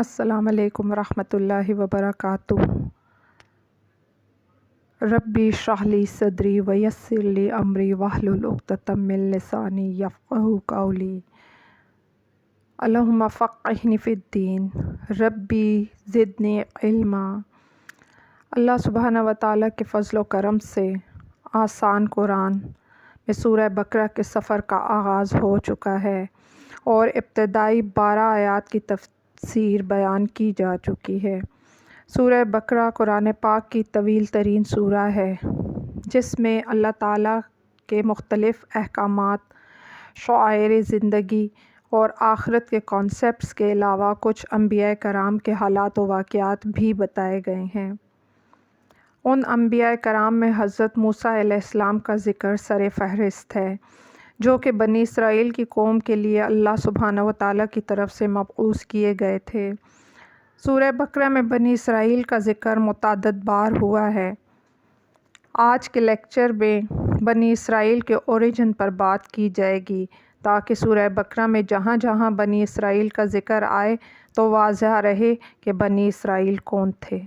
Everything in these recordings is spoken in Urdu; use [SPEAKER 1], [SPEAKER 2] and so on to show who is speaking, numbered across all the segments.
[SPEAKER 1] السلام علیکم ورحمۃ اللہ وبرکاتہ۔ ربی اشرح لی صدری ویسر لی امری واحلل عقدۃ من لسانی یفقہوا قولی۔ اللہم فقہنی فی الدین ربی زدنی علما۔ اللہ سبحانہ و تعالیٰ کے فضل و کرم سے آسان قرآن میں سورہ بقرہ کے سفر کا آغاز ہو چکا ہے اور ابتدائی 12 آیات کی تفسیر بیان کی جا چکی ہے۔ سورہ بقرہ قرآن پاک کی طویل ترین سورہ ہے، جس میں اللہ تعالیٰ کے مختلف احکامات، شعائر زندگی اور آخرت کے کانسیپٹس کے علاوہ کچھ انبیاء کرام کے حالات و واقعات بھی بتائے گئے ہیں۔ ان انبیاء کرام میں حضرت موسیٰ علیہ السلام کا ذکر سر فہرست ہے، جو کہ بنی اسرائیل کی قوم کے لیے اللہ سبحانہ و تعالیٰ کی طرف سے مبعوث کیے گئے تھے۔ سورہ بقرہ میں بنی اسرائیل کا ذکر متعدد بار ہوا ہے۔ آج کے لیکچر میں بنی اسرائیل کے اوریجن پر بات کی جائے گی، تاکہ سورہ بقرہ میں جہاں جہاں بنی اسرائیل کا ذکر آئے تو واضح رہے کہ بنی اسرائیل کون تھے۔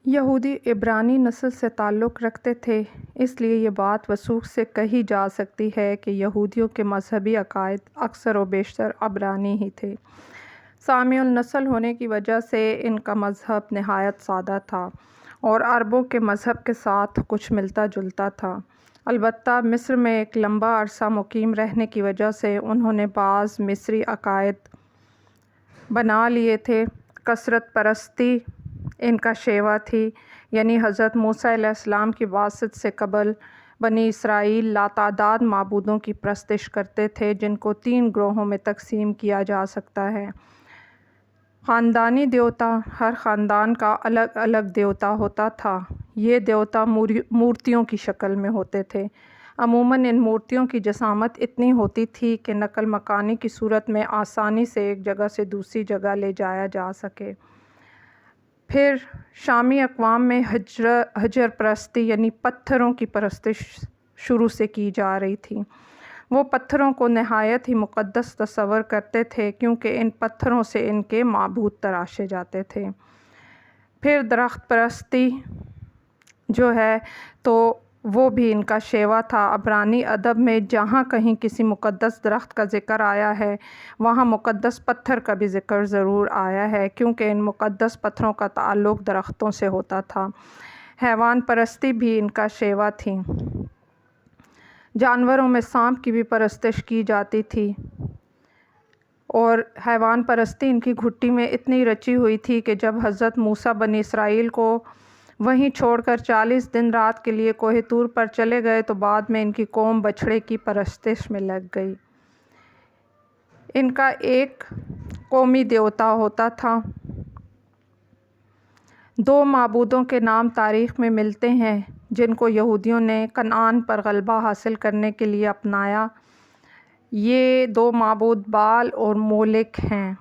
[SPEAKER 1] یہودی عبرانی نسل سے تعلق رکھتے تھے، اس لیے یہ بات وثوق سے کہی جا سکتی ہے کہ یہودیوں کے مذہبی عقائد اکثر و بیشتر عبرانی ہی تھے۔ سامی النسل ہونے کی وجہ سے ان کا مذہب نہایت سادہ تھا اور عربوں کے مذہب کے ساتھ کچھ ملتا جلتا تھا۔ البتہ مصر میں ایک لمبا عرصہ مقیم رہنے کی وجہ سے انہوں نے بعض مصری عقائد بنا لیے تھے۔ کثرت پرستی ان کا شیوا تھی، یعنی حضرت موسیٰ علیہ السلام کی بعثت سے قبل بنی اسرائیل لاتعداد معبودوں کی پرستش کرتے تھے، جن کو 3 گروہوں میں تقسیم کیا جا سکتا ہے۔ خاندانی دیوتا، ہر خاندان کا الگ الگ دیوتا ہوتا تھا۔ یہ دیوتا مورتیوں کی شکل میں ہوتے تھے۔ عموماً ان مورتیوں کی جسامت اتنی ہوتی تھی کہ نقل مکانی کی صورت میں آسانی سے ایک جگہ سے دوسری جگہ لے جایا جا سکے۔ پھر شامی اقوام میں حجر پرستی یعنی پتھروں کی پرستش شروع سے کی جا رہی تھی۔ وہ پتھروں کو نہایت ہی مقدس تصور کرتے تھے، کیونکہ ان پتھروں سے ان کے معبود تراشے جاتے تھے۔ پھر درخت پرستی جو ہے تو وہ بھی ان کا شیوا تھا۔ عبرانی ادب میں جہاں کہیں کسی مقدس درخت کا ذکر آیا ہے، وہاں مقدس پتھر کا بھی ذکر ضرور آیا ہے، کیونکہ ان مقدس پتھروں کا تعلق درختوں سے ہوتا تھا۔ حیوان پرستی بھی ان کا شیوا تھی۔ جانوروں میں سانپ کی بھی پرستش کی جاتی تھی، اور حیوان پرستی ان کی گھٹی میں اتنی رچی ہوئی تھی کہ جب حضرت موسیٰ بنی اسرائیل کو وہیں چھوڑ کر 40 دن رات کے لیے کوہ طور پر چلے گئے تو بعد میں ان کی قوم بچھڑے کی پرستش میں لگ گئی۔ ان کا ایک قومی دیوتا ہوتا تھا۔ 2 معبودوں کے نام تاریخ میں ملتے ہیں جن کو یہودیوں نے کنعان پر غلبہ حاصل کرنے کے لیے اپنایا۔ یہ 2 معبود بال اور مولک ہیں۔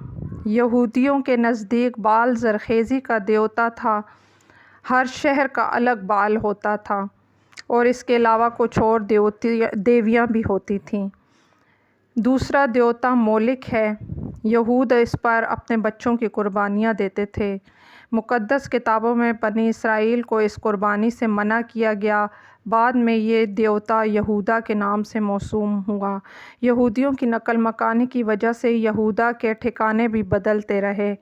[SPEAKER 1] یہودیوں کے نزدیک بال زرخیزی کا دیوتا تھا۔ ہر شہر کا الگ بال ہوتا تھا، اور اس کے علاوہ کچھ اور دیویاں بھی ہوتی تھیں۔ دوسرا دیوتا مولک ہے۔ یہود اس پر اپنے بچوں کی قربانیاں دیتے تھے۔ مقدس کتابوں میں بنی اسرائیل کو اس قربانی سے منع کیا گیا۔ بعد میں یہ دیوتا یہودا کے نام سے موسوم ہوا۔ یہودیوں کی نقل مکانی کی وجہ سے یہودا کے ٹھکانے بھی بدلتے رہے،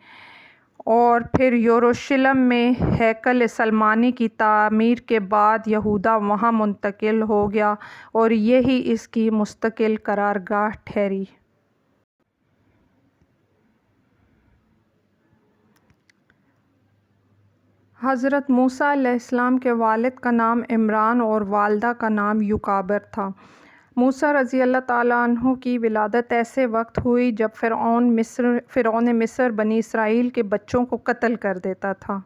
[SPEAKER 1] اور پھر یروشلم میں ہیکل سلمانی کی تعمیر کے بعد یہودا وہاں منتقل ہو گیا، اور یہی اس کی مستقل قرارگاہ ٹھہری۔ حضرت موسیٰ علیہ السلام کے والد کا نام عمران اور والدہ کا نام یوکابر تھا۔ موسیٰ رضی اللہ تعالیٰ عنہ کی ولادت ایسے وقت ہوئی جب فرعون مصر بنی اسرائیل کے بچوں کو قتل کر دیتا تھا۔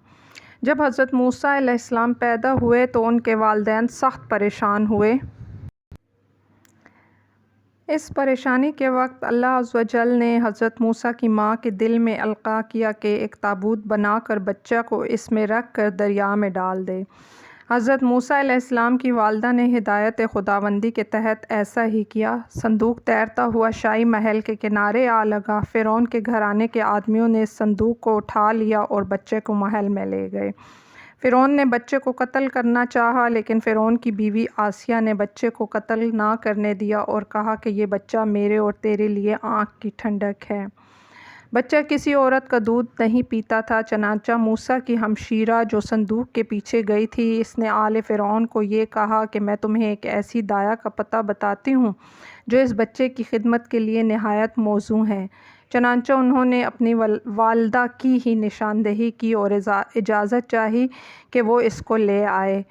[SPEAKER 1] جب حضرت موسیٰ علیہ السلام پیدا ہوئے تو ان کے والدین سخت پریشان ہوئے۔ اس پریشانی کے وقت اللہ عز و جل نے حضرت موسیٰ کی ماں کے دل میں القاء کیا کہ ایک تابوت بنا کر بچہ کو اس میں رکھ کر دریا میں ڈال دے۔ حضرت موسیٰ علیہ السلام کی والدہ نے ہدایت خداوندی کے تحت ایسا ہی کیا۔ صندوق تیرتا ہوا شاہی محل کے کنارے آ لگا۔ فرعون کے گھرانے کے آدمیوں نے صندوق کو اٹھا لیا اور بچے کو محل میں لے گئے۔ فرعون نے بچے کو قتل کرنا چاہا، لیکن فرعون کی بیوی آسیہ نے بچے کو قتل نہ کرنے دیا اور کہا کہ یہ بچہ میرے اور تیرے لیے آنکھ کی ٹھنڈک ہے۔ بچہ کسی عورت کا دودھ نہیں پیتا تھا، چنانچہ موسیٰ کی ہمشیرہ جو صندوق کے پیچھے گئی تھی، اس نے آل فرعون کو یہ کہا کہ میں تمہیں ایک ایسی دایا کا پتہ بتاتی ہوں جو اس بچے کی خدمت کے لیے نہایت موزوں ہے۔ چنانچہ انہوں نے اپنی والدہ کی ہی نشاندہی کی اور اجازت چاہی کہ وہ اس کو لے آئے۔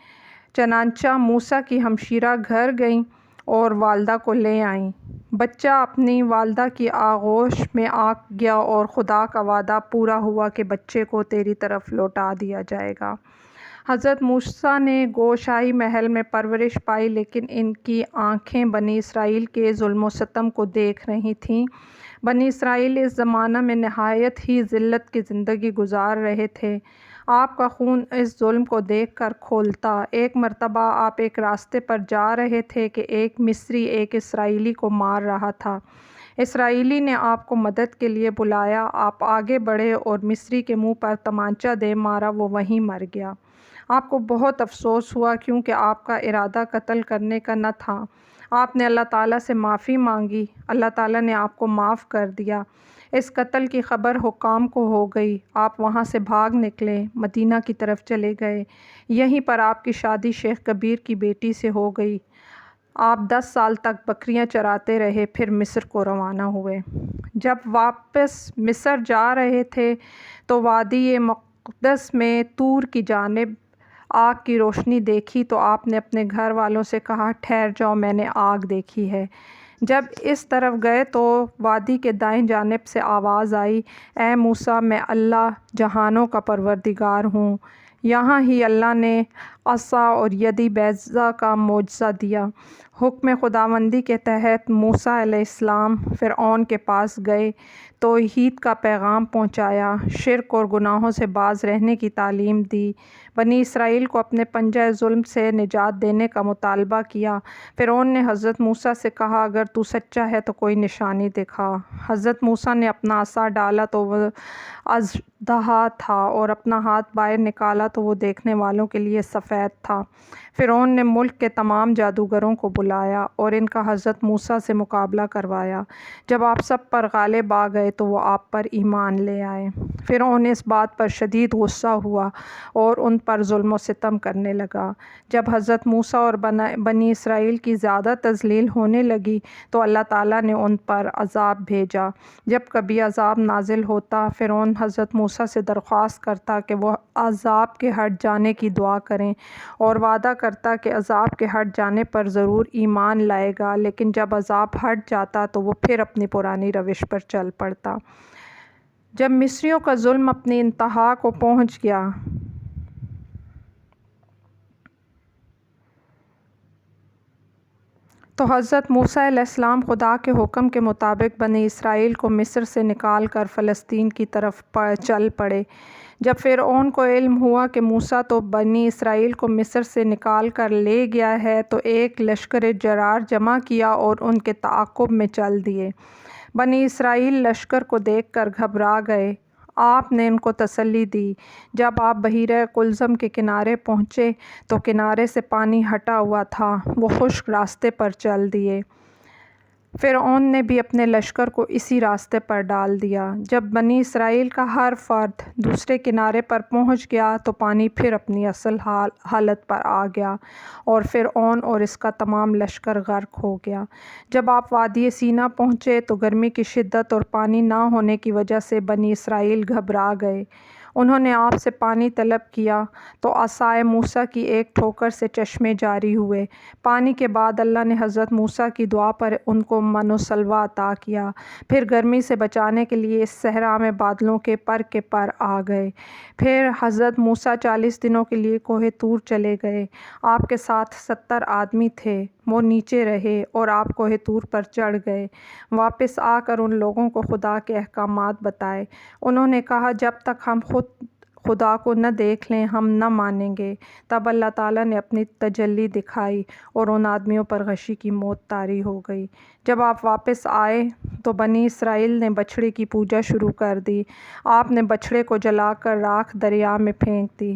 [SPEAKER 1] چنانچہ موسیٰ کی ہمشیرہ گھر گئیں اور والدہ کو لے آئیں۔ بچہ اپنی والدہ کی آغوش میں آ گیا اور خدا کا وعدہ پورا ہوا کہ بچے کو تیری طرف لوٹا دیا جائے گا۔ حضرت موسیٰ نے گو شاہی محل میں پرورش پائی، لیکن ان کی آنکھیں بنی اسرائیل کے ظلم و ستم کو دیکھ رہی تھیں۔ بنی اسرائیل اس زمانہ میں نہایت ہی ذلت کی زندگی گزار رہے تھے۔ آپ کا خون اس ظلم کو دیکھ کر کھولتا۔ ایک مرتبہ آپ ایک راستے پر جا رہے تھے کہ ایک مصری ایک اسرائیلی کو مار رہا تھا۔ اسرائیلی نے آپ کو مدد کے لیے بلایا۔ آپ آگے بڑھے اور مصری کے منہ پر تمانچہ دے مارا، وہ وہیں مر گیا۔ آپ کو بہت افسوس ہوا کیونکہ آپ کا ارادہ قتل کرنے کا نہ تھا۔ آپ نے اللہ تعالیٰ سے معافی مانگی، اللہ تعالیٰ نے آپ کو معاف کر دیا۔ اس قتل کی خبر حکام کو ہو گئی۔ آپ وہاں سے بھاگ نکلے، مدینہ کی طرف چلے گئے۔ یہیں پر آپ کی شادی شیخ کبیر کی بیٹی سے ہو گئی۔ آپ 10 سال تک بکریاں چراتے رہے، پھر مصر کو روانہ ہوئے۔ جب واپس مصر جا رہے تھے تو وادی مقدس میں طور کی جانب آگ کی روشنی دیکھی تو آپ نے اپنے گھر والوں سے کہا، ٹھہر جاؤ، میں نے آگ دیکھی ہے۔ جب اس طرف گئے تو وادی کے دائیں جانب سے آواز آئی، اے موسیٰ، میں اللہ جہانوں کا پروردگار ہوں۔ یہاں ہی اللہ نے عصا اور ید بیضاء کا معجزہ دیا۔ حکم خداوندی کے تحت موسیٰ علیہ السلام فرعون کے پاس گئے، توحید کا پیغام پہنچایا، شرک اور گناہوں سے باز رہنے کی تعلیم دی، بنی اسرائیل کو اپنے پنجہ ظلم سے نجات دینے کا مطالبہ کیا۔ فرعون نے حضرت موسیٰ سے کہا، اگر تو سچا ہے تو کوئی نشانی دکھا۔ حضرت موسیٰ نے اپنا عصا ڈالا تو وہ اژدہا تھا، اور اپنا ہاتھ باہر نکالا تو وہ دیکھنے والوں کے لیے سفید تھا۔ فرعون نے ملک کے تمام جادوگروں کو بلایا اور ان کا حضرت موسیٰ سے مقابلہ کروایا۔ جب آپ سب پر غالب آ گئے تو وہ آپ پر ایمان لے آئے۔ فرعون اس بات پر شدید غصہ ہوا اور ان پر ظلم و ستم کرنے لگا۔ جب حضرت موسیٰ اور بنی اسرائیل کی زیادہ تذلیل ہونے لگی تو اللہ تعالیٰ نے ان پر عذاب بھیجا۔ جب کبھی عذاب نازل ہوتا، فرعون حضرت موسیٰ سے درخواست کرتا کہ وہ عذاب کے ہٹ جانے کی دعا کریں اور وعدہ کرتا کہ عذاب کے ہٹ جانے پر ضرور ایمان لائے گا، لیکن جب عذاب ہٹ جاتا تو وہ پھر اپنی پرانی روش پر چل پڑتا۔ جب مصریوں کا ظلم اپنی انتہا کو پہنچ گیا تو حضرت موسیٰ علیہ السلام خدا کے حکم کے مطابق بنی اسرائیل کو مصر سے نکال کر فلسطین کی طرف چل پڑے۔ جب فرعون کو علم ہوا کہ موسیٰ تو بنی اسرائیل کو مصر سے نکال کر لے گیا ہے تو ایک لشکر جرار جمع کیا اور ان کے تعاقب میں چل دیے۔ بنی اسرائیل لشکر کو دیکھ کر گھبرا گئے۔ آپ نے ان کو تسلی دی۔ جب آپ بحیرہ قلزم کے کنارے پہنچے تو کنارے سے پانی ہٹا ہوا تھا، وہ خشک راستے پر چل دیے۔ فرعون نے بھی اپنے لشکر کو اسی راستے پر ڈال دیا۔ جب بنی اسرائیل کا ہر فرد دوسرے کنارے پر پہنچ گیا تو پانی پھر اپنی اصل حالت پر آ گیا اور فرعون اور اس کا تمام لشکر غرق ہو گیا۔ جب آپ وادی سینا پہنچے تو گرمی کی شدت اور پانی نہ ہونے کی وجہ سے بنی اسرائیل گھبرا گئے۔ انہوں نے آپ سے پانی طلب کیا تو عصائے موسیٰ کی ایک ٹھوکر سے چشمے جاری ہوئے۔ پانی کے بعد اللہ نے حضرت موسیٰ کی دعا پر ان کو من و سلوہ عطا کیا۔ پھر گرمی سے بچانے کے لیے اس صحرا میں بادلوں کے پر آ گئے۔ پھر حضرت موسیٰ 40 دنوں کے لیے کوہ طور چلے گئے۔ آپ کے ساتھ 70 آدمی تھے۔ وہ نیچے رہے اور آپ کوہ طور پر چڑھ گئے۔ واپس آ کر ان لوگوں کو خدا کے احکامات بتائے۔ انہوں نے کہا، جب تک ہم خدا کو نہ دیکھ لیں ہم نہ مانیں گے۔ تب اللہ تعالیٰ نے اپنی تجلی دکھائی اور ان آدمیوں پر غشی کی موت طاری ہو گئی۔ جب آپ واپس آئے تو بنی اسرائیل نے بچھڑے کی پوجا شروع کر دی۔ آپ نے بچھڑے کو جلا کر راکھ دریا میں پھینک دی۔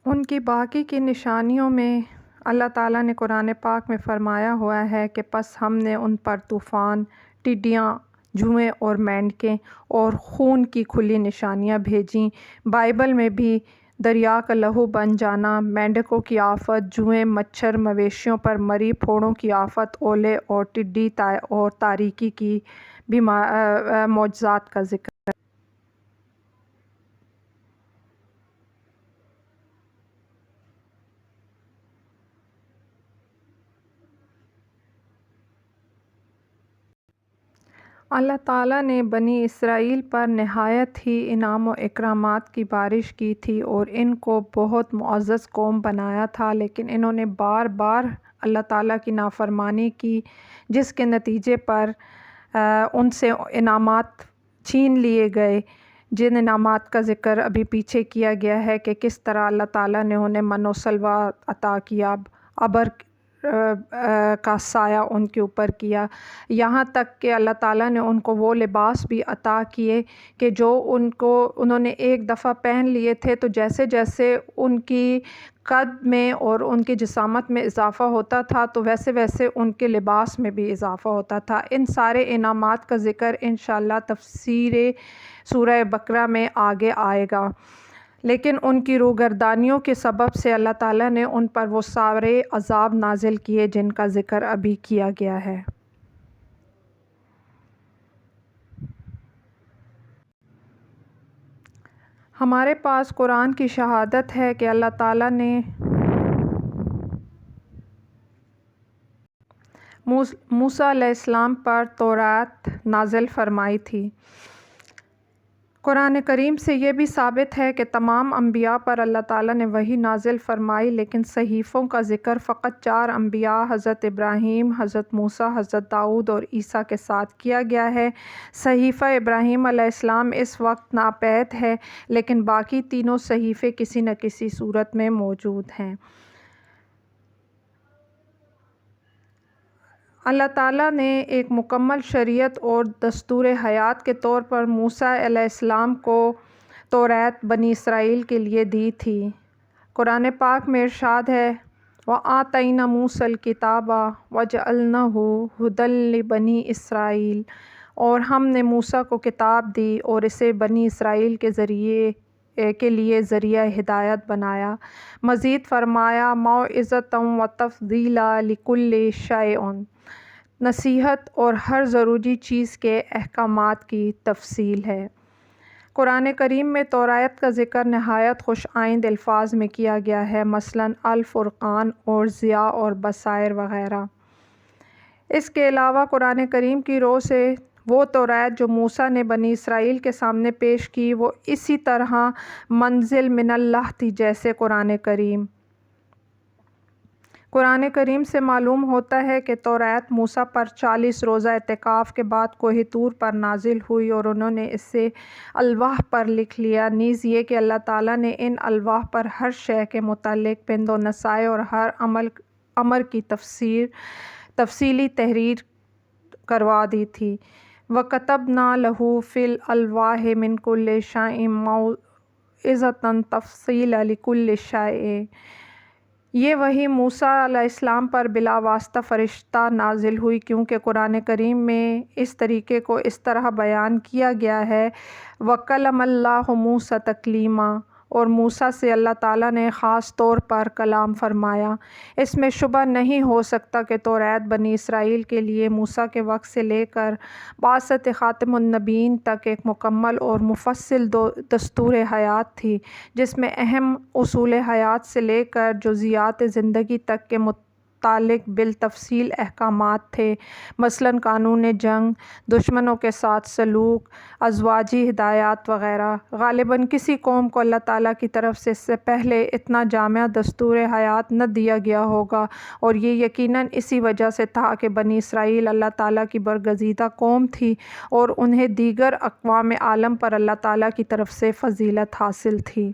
[SPEAKER 1] ان کی باقی کی نشانیوں میں اللہ تعالیٰ نے قرآن پاک میں فرمایا ہوا ہے کہ پس ہم نے ان پر طوفان، ٹڈیاں، جوئیں اور مینڈکیں اور خون کی کھلی نشانیاں بھیجیں۔ بائبل میں بھی دریا کا لہو بن جانا، مینڈکوں کی آفت، جوئیں، مچھر، مویشیوں پر مری پھوڑوں کی آفت، اولے اور ٹڈی اور تاریکی کی بھی معجزات کا ذکر ہے۔ اللہ تعالیٰ نے بنی اسرائیل پر نہایت ہی انعام و اکرامات کی بارش کی تھی اور ان کو بہت معزز قوم بنایا تھا، لیکن انہوں نے بار بار اللہ تعالیٰ کی نافرمانی کی، جس کے نتیجے پر ان سے انعامات چھین لیے گئے۔ جن انعامات کا ذکر ابھی پیچھے کیا گیا ہے کہ کس طرح اللہ تعالیٰ نے انہیں من و سلویٰ عطا کیا، ابر کا سایہ ان کے اوپر کیا، یہاں تک کہ اللہ تعالیٰ نے ان کو وہ لباس بھی عطا کیے کہ جو انہوں نے ایک دفعہ پہن لیے تھے تو جیسے جیسے ان کی قد میں اور ان کی جسامت میں اضافہ ہوتا تھا تو ویسے ویسے ان کے لباس میں بھی اضافہ ہوتا تھا۔ ان سارے انعامات کا ذکر انشاءاللہ تفسیر سورہ بقرہ میں آگے آئے گا، لیکن ان کی روگردانیوں کے سبب سے اللہ تعالیٰ نے ان پر وہ سارے عذاب نازل کیے جن کا ذکر ابھی کیا گیا ہے۔ ہمارے پاس قرآن کی شہادت ہے کہ اللہ تعالیٰ نے موسیٰ علیہ السلام پر تورات نازل فرمائی تھی۔ قرآن کریم سے یہ بھی ثابت ہے کہ تمام انبیاء پر اللہ تعالیٰ نے وحی نازل فرمائی، لیکن صحیفوں کا ذکر فقط 4 انبیاء حضرت ابراہیم، حضرت موسیٰ، حضرت داؤد اور عیسیٰ کے ساتھ کیا گیا ہے۔ صحیفہ ابراہیم علیہ السلام اس وقت ناپید ہے، لیکن باقی تینوں صحیفے کسی نہ کسی صورت میں موجود ہیں۔ اللہ تعالیٰ نے ایک مکمل شریعت اور دستور حیات کے طور پر موسیٰ علیہ السلام کو توریت بنی اسرائیل کے لیے دی تھی۔ قرآن پاک میں ارشاد ہے وَآتَيْنَا مُوسَى الْكِتَابَ وَجَعَلْنَاهُ هُدًى لِبَنِي إِسْرَائِيلَ، اور ہم نے موسیٰ کو کتاب دی اور اسے بنی اسرائیل کے لیے ذریعہ ہدایت بنایا۔ مزید فرمایا مَوْعِظَةً وَتَفْصِيلًا لِكُلِّ شَيْءٍ، نصیحت اور ہر ضروری چیز کے احکامات کی تفصیل ہے۔ قرآن کریم میں توریت کا ذکر نہایت خوش آئند الفاظ میں کیا گیا ہے، مثلاً الفرقان اور ضیاء اور بصائر وغیرہ۔ اس کے علاوہ قرآن کریم کی روح سے وہ توریت جو موسیٰ نے بنی اسرائیل کے سامنے پیش کی وہ اسی طرح منزل من اللہ تھی جیسے قرآن کریم سے معلوم ہوتا ہے کہ توریت موسیٰ پر 40 روزہ اعتکاف کے بعد کوہ طور پر نازل ہوئی اور انہوں نے اسے الواح پر لکھ لیا۔ نیز یہ کہ اللہ تعالیٰ نے ان الواح پر ہر شے کے متعلق بند و نصائح اور ہر امر کی تفصیلی تحریر کروا دی تھی۔ وَكَتَبْنَا لَهُ فِي الْأَلْوَاحِ مِنْ كُلِّ شَيْءٍ مَوْعِظَةً تَفْصِيلًا لِكُلِّ شَيْءٍ۔ یہ وحی موسیٰ علیہ السلام پر بلا واسطہ فرشتہ نازل ہوئی، کیونکہ قرآن کریم میں اس طریقے کو اس طرح بیان کیا گیا ہے وَكَلَّمَ اللَّهُ مُوسَىٰ تَكْلِيمًا، اور موسیٰ سے اللہ تعالیٰ نے خاص طور پر کلام فرمایا۔ اس میں شبہ نہیں ہو سکتا کہ توریت بنی اسرائیل کے لیے موسیٰ کے وقت سے لے کر بعثت خاتم النبیین تک ایک مکمل اور مفصل دستور حیات تھی، جس میں اہم اصول حیات سے لے کر جزئیات زندگی تک کے متعلق بالتفصیل احکامات تھے، مثلاً قانون جنگ، دشمنوں کے ساتھ سلوک، ازواجی ہدایات وغیرہ۔ غالباً کسی قوم کو اللہ تعالیٰ کی طرف سے اس سے پہلے اتنا جامع دستور حیات نہ دیا گیا ہوگا، اور یہ یقیناً اسی وجہ سے تھا کہ بنی اسرائیل اللہ تعالیٰ کی برگزیدہ قوم تھی اور انہیں دیگر اقوام عالم پر اللہ تعالیٰ کی طرف سے فضیلت حاصل تھی۔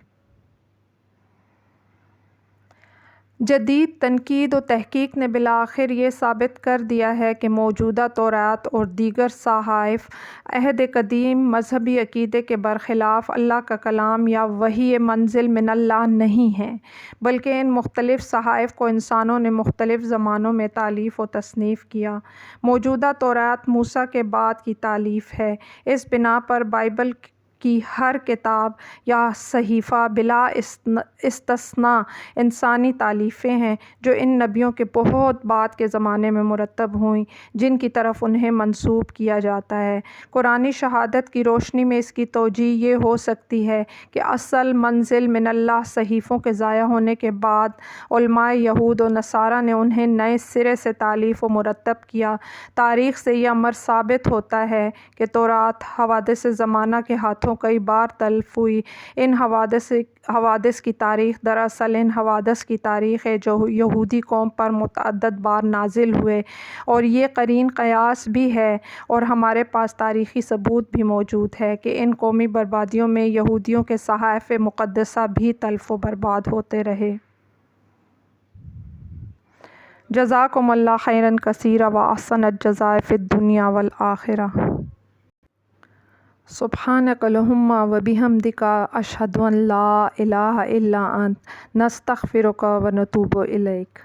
[SPEAKER 1] جدید تنقید و تحقیق نے بالآخر یہ ثابت کر دیا ہے کہ موجودہ تورات اور دیگر صحائف عہد قدیم مذہبی عقیدے کے برخلاف اللہ کا کلام یا وحی منزل من اللہ نہیں ہیں، بلکہ ان مختلف صحائف کو انسانوں نے مختلف زمانوں میں تالیف و تصنیف کیا۔ موجودہ تورات موسیٰ کے بعد کی تالیف ہے۔ اس بنا پر بائبل کی ہر کتاب یا صحیفہ بلا استثناء انسانی تالیفیں ہیں جو ان نبیوں کے بہت بعد کے زمانے میں مرتب ہوئیں جن کی طرف انہیں منسوب کیا جاتا ہے۔ قرآنی شہادت کی روشنی میں اس کی توجیہ یہ ہو سکتی ہے کہ اصل منزل من اللہ صحیفوں کے ضائع ہونے کے بعد علماء یہود و نصارہ نے انہیں نئے سرے سے تالیف و مرتب کیا۔ تاریخ سے یہ امر ثابت ہوتا ہے کہ تورات حوادث زمانہ کے ہاتھوں کئی بار تلف ہوئی۔ ان حوادث کی تاریخ دراصل ان حوادث کی تاریخ ہے جو یہودی قوم پر متعدد بار نازل ہوئے، اور یہ قرین قیاس بھی ہے اور ہمارے پاس تاریخی ثبوت بھی موجود ہے کہ ان قومی بربادیوں میں یہودیوں کے صحائف مقدسہ بھی تلف و برباد ہوتے رہے۔ جزاکم اللہ خیراً کثیرا واحسن الجزاء فی الدنیا والآخرہ۔ سبحانک اللہم وبحمدک اشہد ان لا الہ الا انت نستغفرک ونتوب الیک۔